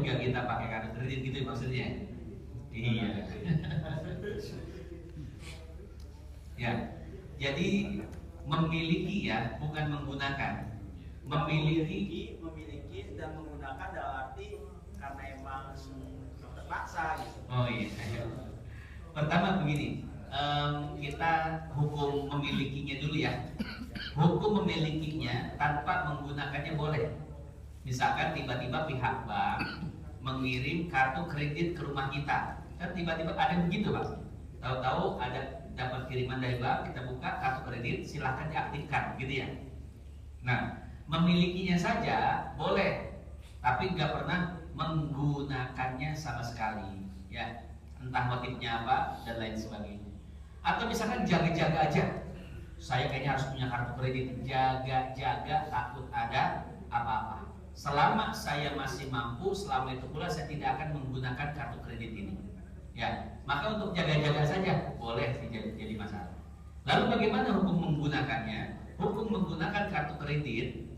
nggak kita pakai kartu kredit gitu maksudnya? Iya. Ya, jadi memiliki ya, bukan menggunakan. Memiliki dan menggunakan dalam arti karena emang terpaksa gitu. Oh iya. Pertama begini, kita hukum memilikinya dulu ya. Hukum memilikinya tanpa menggunakannya boleh. Misalkan tiba-tiba pihak bank mengirim kartu kredit ke rumah kita, kan tiba-tiba ada begitu Pak. Tahu-tahu ada dapat kiriman dari bank, kita buka kartu kredit, silahkan diaktifkan, gitu ya. Nah, memilikinya saja boleh, tapi nggak pernah menggunakannya sama sekali, ya. Entah motifnya apa dan lain sebagainya. Atau misalkan jaga-jaga aja, saya kayaknya harus punya kartu kredit, jaga-jaga takut ada apa-apa. Selama saya masih mampu, selama itu pula saya tidak akan menggunakan kartu kredit ini. Ya, maka untuk jaga-jaga saja boleh jadi masalah. Lalu bagaimana hukum menggunakannya? Hukum menggunakan kartu kredit,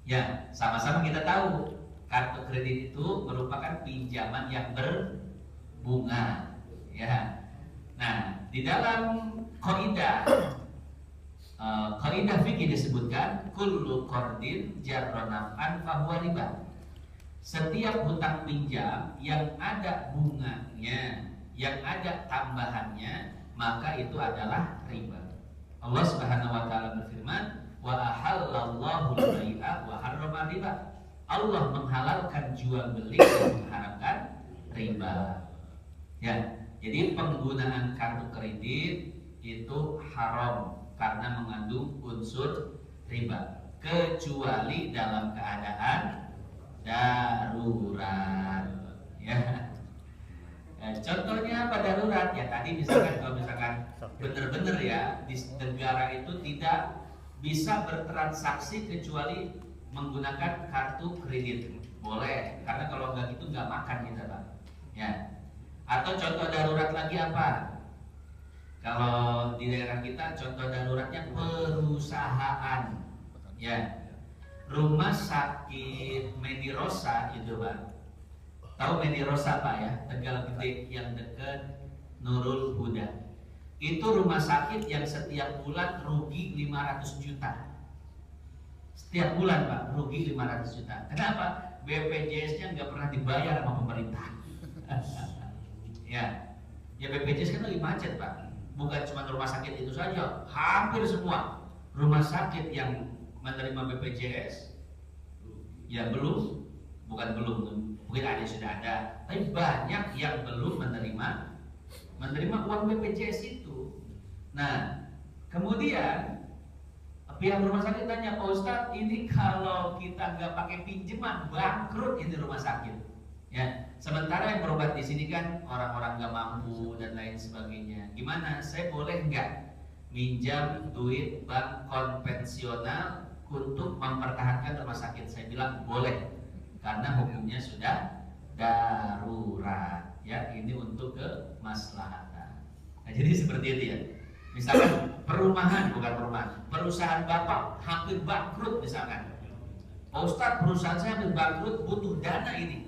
ya sama-sama kita tahu kartu kredit itu merupakan pinjaman yang berbunga. Ya, nah di dalam kaidah kaidah fikih disebutkan kullu qardin jarra naf'an fahuwa riba. Setiap hutang pinjam yang ada bunganya, yang ada tambahannya, maka itu adalah riba. Allah Subhanahu wa taala berfirman, "Wa ahallallahu al-bai'a wa harrama riba." Allah menghalalkan jual beli dan mengharamkan riba. Ya, jadi penggunaan kartu kredit itu haram karena mengandung unsur riba, kecuali dalam keadaan darurat. Ya. Contohnya apa darurat? Ya tadi misalkan kalau misalkan benar-benar ya di negara itu tidak bisa bertransaksi kecuali menggunakan kartu kredit, boleh, karena kalau nggak gitu nggak makan kita Pak. Ya. Atau contoh darurat lagi apa? Kalau di daerah kita contoh daruratnya perusahaan, ya, rumah sakit Medirosa itu Pak. Tahu Medirosa Pak ya, Tegal Gede yang dekat Nurul Huda. Itu rumah sakit yang setiap bulan rugi 500 juta. Setiap bulan Pak, rugi 500 juta. Kenapa? BPJS-nya nggak pernah dibayar sama pemerintah. Ya BPJS kan lagi macet Pak. Bukan cuma rumah sakit itu saja, hampir semua rumah sakit yang menerima BPJS ya bukan belum, mungkin ada sudah ada, tapi banyak yang belum menerima uang BPJS itu. Nah, kemudian pihak rumah sakit tanya, Pak Ustadz, ini kalau kita nggak pakai pinjaman bangkrut ini rumah sakit. Ya, sementara yang berobat di sini kan orang-orang nggak mampu dan lain sebagainya. Gimana? Saya boleh nggak minjam duit bank konvensional untuk mempertahankan rumah sakit? Saya bilang boleh, karena hukumnya sudah darurat. Ya, ini untuk kemaslahatan. Nah, jadi seperti itu ya. Misalkan perumahan, perusahaan bapak hampir bangkrut misalkan. Pak Ustadz, perusahaan saya hampir bangkrut, butuh dana ini.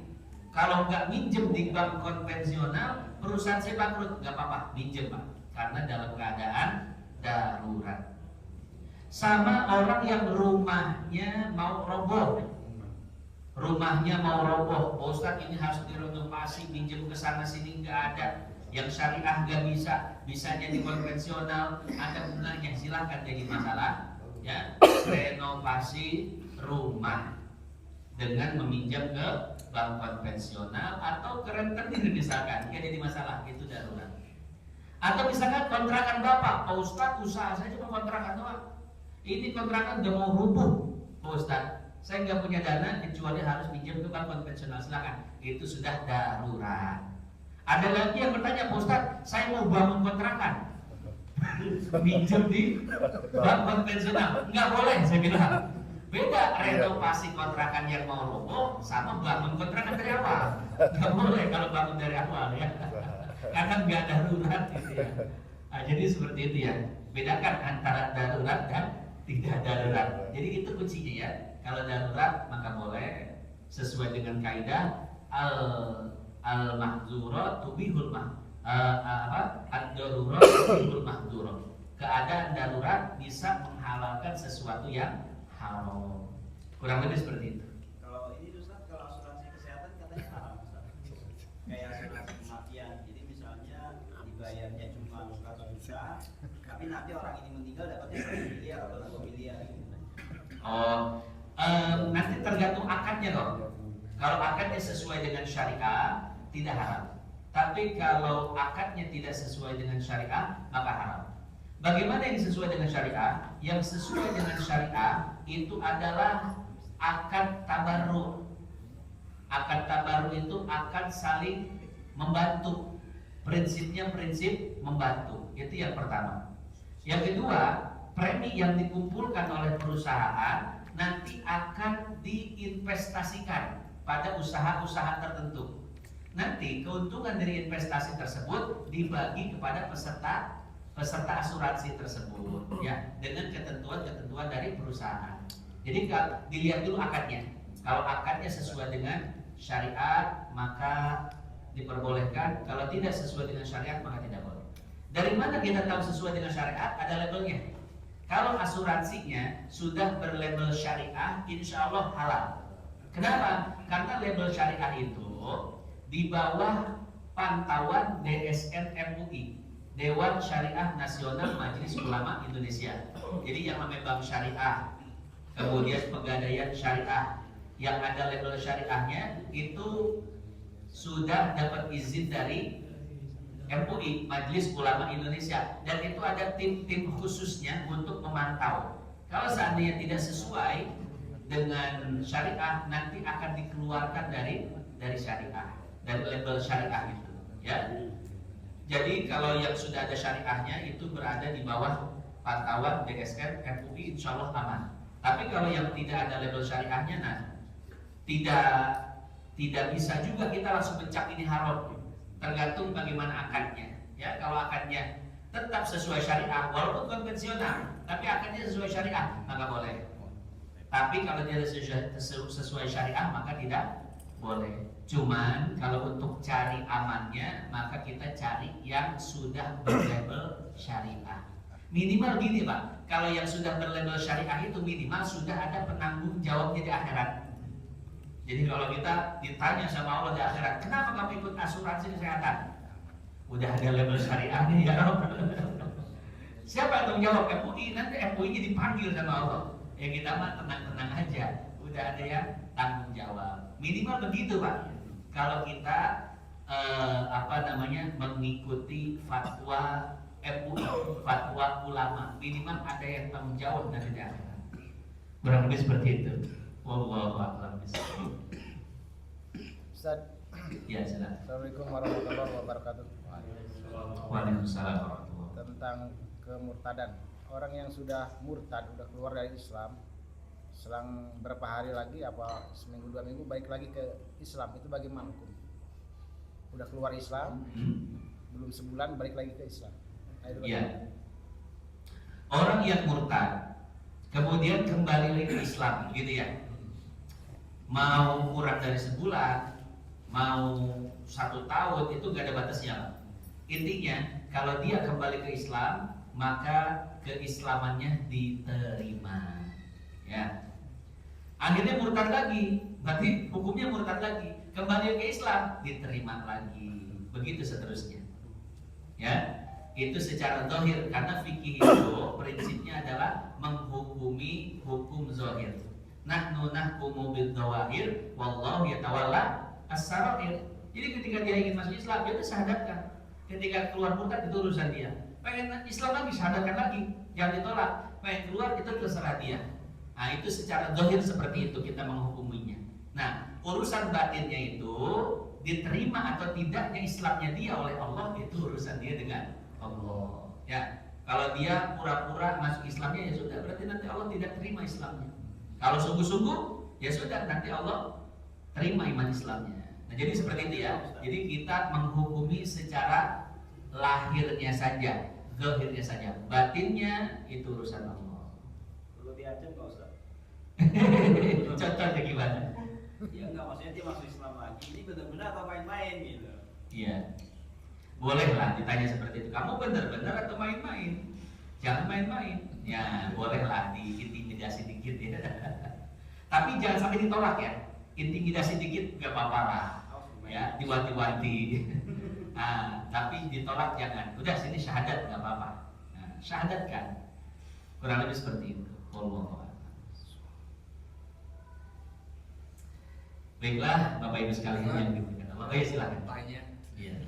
Kalau nggak minjem di bank konvensional, perusahaan saya bangkrut, nggak apa-apa, minjem Pak, karena dalam keadaan darurat. Sama orang yang rumahnya mau roboh, Pak Ustadz ini harus direnovasi, minjem ke sana sini nggak ada, yang syariah nggak bisa, bisanya di konvensional, ada bunganya, silahkan jadi masalah. Ya, renovasi rumah dengan meminjam ke bank konvensional atau ke rentenir misalkan, ya jadi masalah, itu darurat. Atau misalkan kontrakan bapak, Pak Ustadz usaha saya cuma kontrakan doang, ini kontrakan udah mau rubuh Pak Ustadz, saya nggak punya dana kecuali harus minjem ke bank konvensional, silakan, itu sudah darurat. Ada lagi yang bertanya, Pak Ustadz, saya mau bangun kontrakan, minjem di bank konvensional, nggak boleh, saya bilang. Beda renovasi kontrakan yang mau roboh sama bangun kontrakan dari awal. Nggak boleh kalau bangun dari awal ya, karena nggak darurat gitu ya. Nah, jadi seperti itu ya. Bedakan antara darurat dan tidak darurat. Jadi itu kuncinya ya. Kalau darurat maka boleh sesuai dengan kaidah al al mahdzura tubihul ad-darurat tubihul mahdzura. Keadaan darurat bisa menghalalkan sesuatu yang haram. Kurang lebih seperti itu. Kalau ini Ustaz, kalau asuransi kesehatan katanya haram Ustaz. Kayak asuransi kematian. Jadi misalnya dibayarnya cuma 100 juta, tapi nanti orang ini meninggal dapatnya 1 miliar atau 2 miliar gitu. Nanti tergantung akadnya kok. Kalau akadnya sesuai dengan syariah tidak haram. Tapi kalau akadnya tidak sesuai dengan syariah maka haram. Bagaimana yang sesuai dengan syariah? Yang sesuai dengan syariah itu adalah akad tabarru. Akad tabarru itu akad saling membantu. Prinsipnya prinsip membantu. Itu yang pertama. Yang kedua, premi yang dikumpulkan oleh perusahaan nanti akan diinvestasikan pada usaha-usaha tertentu. Nanti keuntungan dari investasi tersebut dibagi kepada peserta asuransi tersebut, ya, dengan ketentuan-ketentuan dari perusahaan. Jadi dilihat dulu akadnya. Kalau akadnya sesuai dengan syariat maka diperbolehkan. Kalau tidak sesuai dengan syariat maka tidak boleh. Dari mana kita tahu sesuai dengan syariat? Ada labelnya. Kalau asuransinya sudah berlabel syariah, insya Allah halal. Kenapa? Karena label syariah itu di bawah pantauan DSN MUI, Dewan Syariah Nasional Majelis Ulama Indonesia. Jadi yang namanya bank syariah, kemudian pegadaian syariah, yang ada label syariahnya itu sudah dapat izin dari MUI, Majelis Ulama Indonesia, dan itu ada tim-tim khususnya untuk memantau. Kalau seandainya tidak sesuai dengan syariah, nanti akan dikeluarkan dari syariah, dari label syariah itu, ya. Jadi kalau yang sudah ada syariahnya itu berada di bawah pantauan DSN MUI, insya Allah aman. Tapi kalau yang tidak ada label syariahnya, nah tidak bisa juga kita langsung mencap ini haram. Tergantung bagaimana akadnya, ya. Kalau akadnya tetap sesuai syariah walaupun konvensional, tapi akadnya sesuai syariah maka boleh. Tapi kalau tidak sesuai syariah maka tidak boleh. Cuman kalau untuk cari amannya maka kita cari yang sudah berlabel syariah. Minimal gini Pak, kalau yang sudah berlabel syariah itu minimal sudah ada penanggung jawabnya di akhirat. Jadi kalau kita ditanya sama Allah di akhirat, kenapa kamu ikut asuransi kesehatan? Udah ada label syariahnya ya Rob. Siapa yang tanggung jawab? MUI. Nanti MUI-nya dipanggil sama Allah. Ya kita mah tenang-tenang aja. Udah ada yang tanggung jawab. Minimal begitu Pak. Kalau kita mengikuti fatwa MUI, fatwa ulama, minimal ada yang tanggung jawab nanti di akhirat. Kurang lebih seperti itu. Wallahu a'lam bishawab. Ustaz. Ya, silakan. Assalamualaikum warahmatullahi wabarakatuh. Waalaikumsalam warahmatullahi. Tentang kemurtadan. Orang yang sudah murtad, sudah keluar dari Islam, selang berapa hari lagi, apa seminggu 2 minggu balik lagi ke Islam, itu bagaimana hukum? Udah keluar Islam, belum sebulan balik lagi ke Islam. Iya. Orang yang murtad kemudian kembali lagi ke Islam, gitu ya. Mau kurang dari sebulan, mau 1 tahun, itu gak ada batasnya. Intinya kalau dia kembali ke Islam maka keislamannya diterima, ya. Akhirnya murtad lagi, berarti hukumnya murtad lagi. Kembali ke Islam diterima lagi, begitu seterusnya, ya. Itu secara zahir, karena fikih itu prinsipnya adalah menghukumi hukum zahir. Nahnu nahkumu bil zawahir wallahu yatawalla as-sarair. Jadi ketika dia ingin masuk Islam, dia itu syahadatkan. Ketika keluar murtad itu urusan dia. Pengen Islam lagi, syahadatkan lagi, jangan ditolak. Pengen keluar itu terserah dia. Nah, itu secara zahir seperti itu kita menghukuminya. Nah, urusan batinnya itu diterima atau tidaknya Islamnya dia oleh Allah, itu urusan dia dengan Allah. Ya, kalau dia pura-pura masuk Islamnya ya sudah, berarti nanti Allah tidak terima Islamnya. Kalau sungguh-sungguh ya sudah, nanti Allah terima iman Islamnya. Nah, jadi seperti itu ya. Jadi kita menghukumi secara lahirnya saja, zahirnya saja. Batinnya itu urusan Allah. Perlu diancam Pak Ustaz? Contohnya gimana? Ya enggak, maksudnya dia masuk Islam lagi. Ini benar-benar lain gitu. Iya. Bolehlah ditanya seperti itu. Kamu benar-benar atau main-main? Jangan main-main. Ya, bolehlah diintimidasi dikit ya. Tapi jangan sampai ditolak ya. Intimidasi dikit gak apa-apa lah. Ya, diwanti-wanti. Nah, tapi ditolak jangan. Udah sini syahadat gak apa-apa. Nah, syahadat kan. Kurang lebih seperti itu. Wallahu a'lam. Baiklah, Bapak Ibu sekalian yang dimuliakan Allah. Ya, silakan. Tanya. Iya.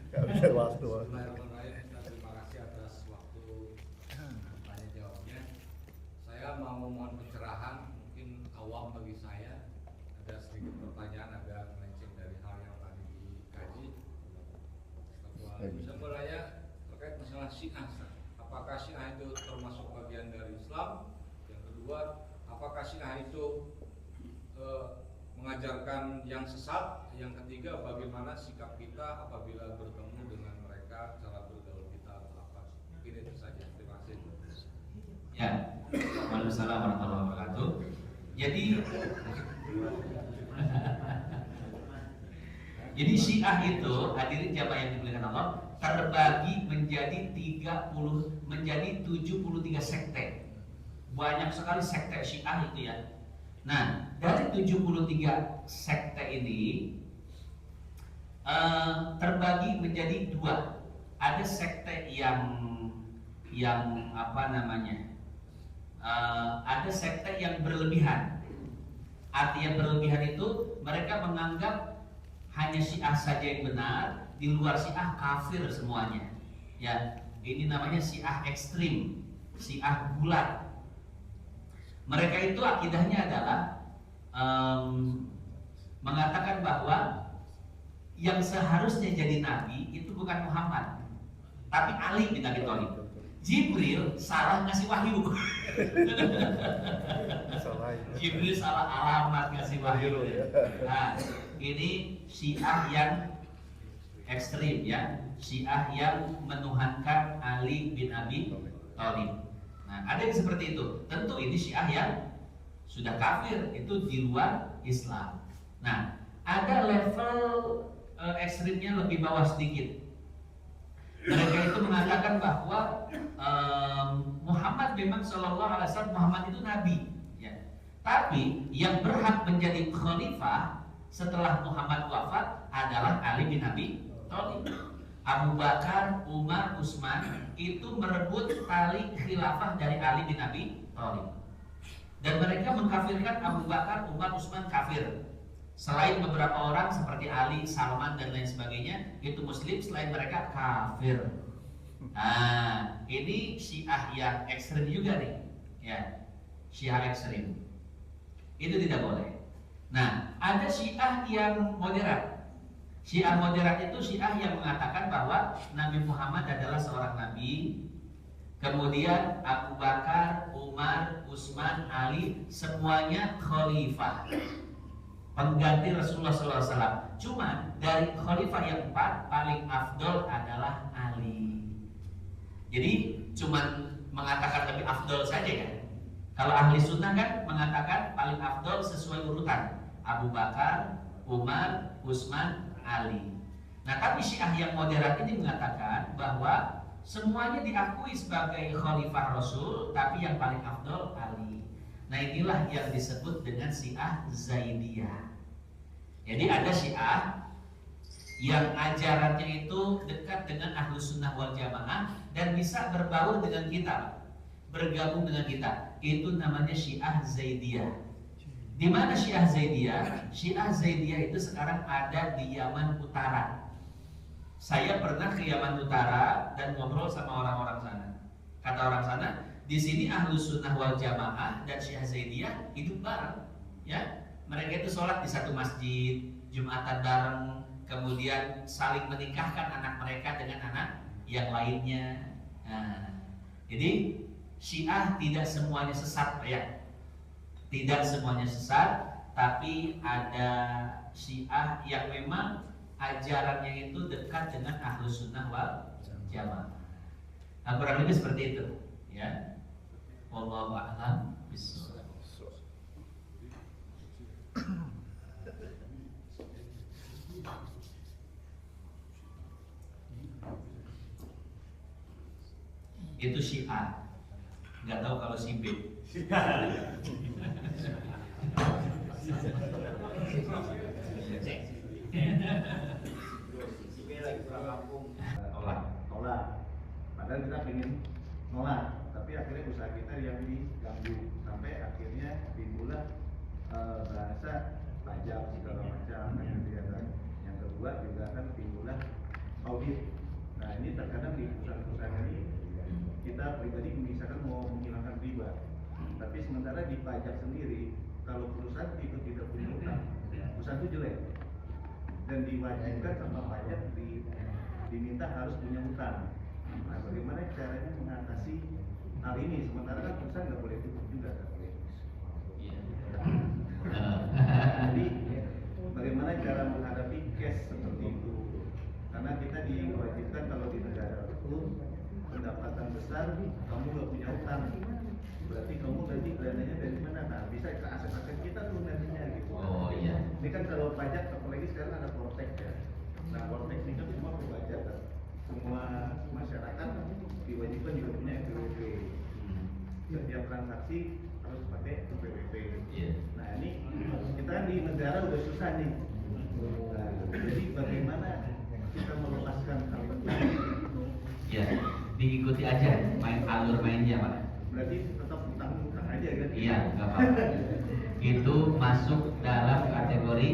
Gak bisa waktu. Bismillahirrahmanirrahim. Terima kasih atas waktu tanya jawabnya. Saya mau mohon pencerahan, mungkin awam bagi saya. Ada sedikit pertanyaan agak melenceng dari hal yang tadi dikaji. Bisa bertanya terkait masalah Syiah. Apakah Syiah itu termasuk bagian dari Islam? Yang kedua, apakah Syiah itu mengajarkan yang sesat? Yang ketiga, bagaimana sikap kita apabila bertemu dengan mereka, cara bergaul kita apa? Mungkin itu saja. Terima kasih. Ya. Waalaikumsalam warahmatullahi wabarakatuh. Jadi Syiah itu, hadirin jamaah yang dimuliakan Allah, terbagi menjadi 73 sekte. Banyak sekali sekte Syiah itu ya. Nah, dari 73 sekte ini terbagi menjadi dua. Ada sekte yang apa namanya? Ada sekte yang berlebihan. Artinya berlebihan itu mereka menganggap hanya Syiah saja yang benar, di luar Syiah kafir semuanya. Ya, ini namanya Syiah ekstrim, Syiah bulat. Mereka itu akidahnya adalah mengatakan bahwa yang seharusnya jadi nabi itu bukan Muhammad, tapi Ali bin Abi Thalib. Jibril salah ngasih wahyu. Jibril salah alamat ngasih wahyu. Nah, ini Syiah yang ekstrim ya, Syiah yang menuhankan Ali bin Abi Thalib. Nah, ada yang seperti itu. Tentu ini Syiah yang sudah kafir, itu di luar Islam. Nah, ada level ekstrimnya lebih bawah sedikit. Mereka itu mengatakan bahwa Muhammad memang Shallallahu Alaihi Wasallam, Muhammad itu nabi, ya. Tapi yang berhak menjadi khalifah setelah Muhammad wafat adalah Ali bin Abi Thalib. Abu Bakar, Umar, Utsman itu merebut tali khilafah dari Ali bin Abi Thalib. Dan mereka mengkafirkan Abu Bakar, Umar, Utsman kafir. Selain beberapa orang seperti Ali, Salman dan lain sebagainya itu muslim, selain mereka kafir. Nah, ini Syiah yang ekstrim juga nih, ya, Syiah ekstrim. Itu tidak boleh. Nah, ada Syiah yang moderat. Syiah moderat itu Syiah yang mengatakan bahwa Nabi Muhammad adalah seorang nabi. Kemudian Abu Bakar, Umar, Utsman, Ali semuanya khalifah, pengganti Rasulullah SAW. Cuma dari khalifah yang 4 paling afdol adalah Ali. Jadi cuma mengatakan lebih afdol saja ya. Kalau ahli sunnah kan mengatakan paling afdol sesuai urutan, Abu Bakar, Umar, Utsman, Ali. Nah, tapi Syiah yang moderat ini mengatakan bahwa semuanya diakui sebagai khalifah Rasul, tapi yang paling afdol Ali. Nah, inilah yang disebut dengan Syiah Zaidiyah. Jadi ada Syiah yang ajarannya itu dekat dengan Ahlus Sunnah wal Jamaah dan bisa berbaur dengan kita, bergabung dengan kita. Itu namanya Syiah Zaidiyah. Di mana Syiah Zaidiyah? Syiah Zaidiyah itu sekarang ada di Yaman Utara. Saya pernah ke Yaman Utara dan ngobrol sama orang-orang sana. Kata orang sana, di sini Ahlus Sunnah wal Jamaah dan Syiah Zaidiyah hidup bareng, ya. Mereka itu sholat di satu masjid, Jumatan bareng, kemudian saling menikahkan anak mereka dengan anak yang lainnya. Nah, jadi Syiah tidak semuanya sesat, ya. Tidak semuanya sesat, tapi ada Syiah yang memang ajarannya itu dekat dengan Ahlus Sunnah wal Jamaah. Nah, kurang lebih seperti itu, ya. Wallahu a'lam bishawab. itu si A, nggak tahu kalau si B. Si B lagi pulang kampung. Nolak. Padahal kita pengen nolak, tapi akhirnya usaha kita yang diganggu sampai akhirnya timbullah bahasa pajak segala macam gitu ya kan. Yang kedua juga kan timbullah audit. Nah ini terkadang di perusahaan-perusahaan ini kita pribadi misalkan mau menghilangkan riba, tapi sementara di pajak sendiri kalau perusahaan itu tidak punya utang, perusahaan itu jelek dan diwajibkan sama pajak diminta harus punya utang. Nah, bagaimana caranya mengatasi hal ini? Sementara kan perusahaan nggak boleh tutup juga kan? Jadi bagaimana cara menghadapi case seperti itu? Karena kita diwajibkan kalau di negara itu pendapatan besar, kamu nggak punya utang, berarti kamu nanti dananya dari mana? Nah, bisa ke aset-aset kita tuh nantinya gitu. Oh iya. Ini kan kalau pajak, apalagi sekarang ada Kortek ya. Nah, Kortek ini kan semua perpajakan. Semua masyarakat diwajibkan juga punya NPWP. Setiap transaksi harus pakai NPWP. Iya. Nah, ini kita kan di negara udah susah nih. Nah, jadi bagaimana kita melepaskan hal itu? Ya, diikuti aja alur mainnya, Pak. Berarti tetap utang aja kan? Iya, nggak apa-apa. Itu masuk dalam kategori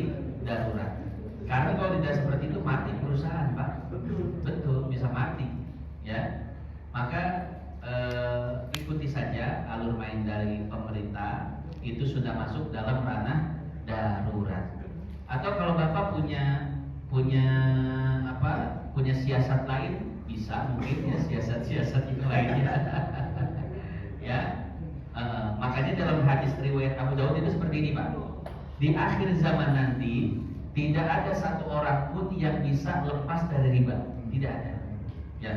darurat. Karena kalau tidak seperti itu mati perusahaan, Pak. Betul, bisa mati. Ya, maka ikuti saja alur main dari pemerintah. Itu sudah masuk dalam ranah darurat. Atau kalau Bapak punya siasat lain, bisa mungkin ya siasat itu lainnya. Ya, makanya dalam hadis riwayat Abu Daud itu seperti ini, Pak. Di akhir zaman nanti tidak ada satu orang pun yang bisa lepas dari riba, tidak ada. Ya,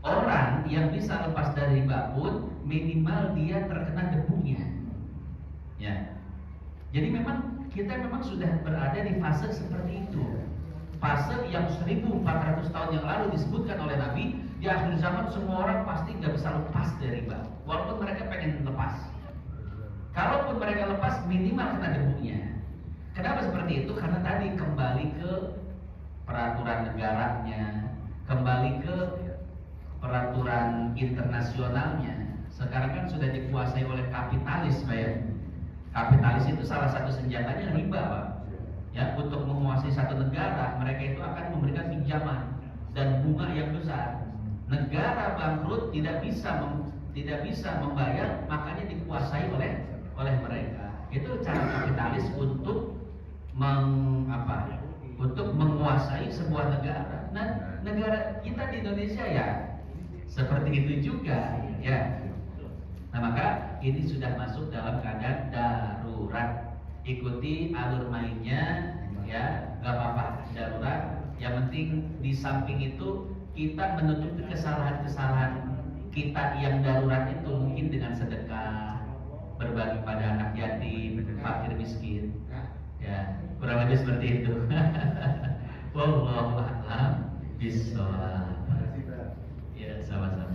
orang yang bisa lepas dari riba pun minimal dia terkena debunya. Ya, jadi kita memang sudah berada di fase seperti itu. Fase yang 1400 tahun yang lalu disebutkan oleh Nabi, di akhir zaman semua orang pasti nggak bisa lepas dari riba, walaupun mereka pengen lepas. Kalaupun mereka lepas, minimal kena debunya. Kenapa seperti itu? Karena tadi kembali ke peraturan negaranya, kembali ke peraturan internasionalnya. Sekarang kan sudah dikuasai oleh kapitalis, Pak ya. Kapitalis itu salah satu senjatanya riba, Pak. Ya, untuk menguasai satu negara, mereka itu akan memberikan pinjaman dan bunga yang besar. Negara bangkrut tidak bisa membayar, makanya dikuasai oleh mereka. Itu cara kapitalis untuk untuk menguasai sebuah negara. Nah, negara kita di Indonesia ya seperti itu juga, ya. Nah, maka ini sudah masuk dalam keadaan darurat. Ikuti alur mainnya, ya, nggak apa-apa, darurat. Yang penting di samping itu kita menutupi kesalahan-kesalahan kita yang darurat itu mungkin dengan sedekah, berbagi pada anak yatim, fakir miskin, ya, kurang lebih seperti itu. Wallahu a'lam bishawab. Ya, sama-sama.